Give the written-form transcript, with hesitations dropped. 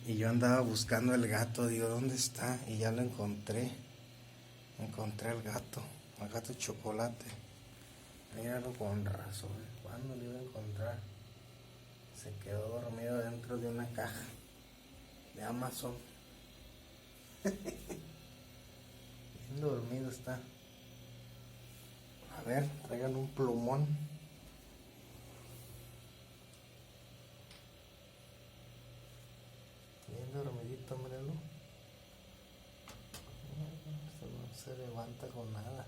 Y yo andaba buscando el gato, digo, ¿dónde está? Y ya lo encontré. Encontré al gato chocolate. Míralo con razón. ¿Cuándo lo iba a encontrar? Se quedó dormido dentro de una caja de Amazon. Bien dormido está. A ver, traigan un plumón. Bien dormidito, míralo. No se levanta con nada.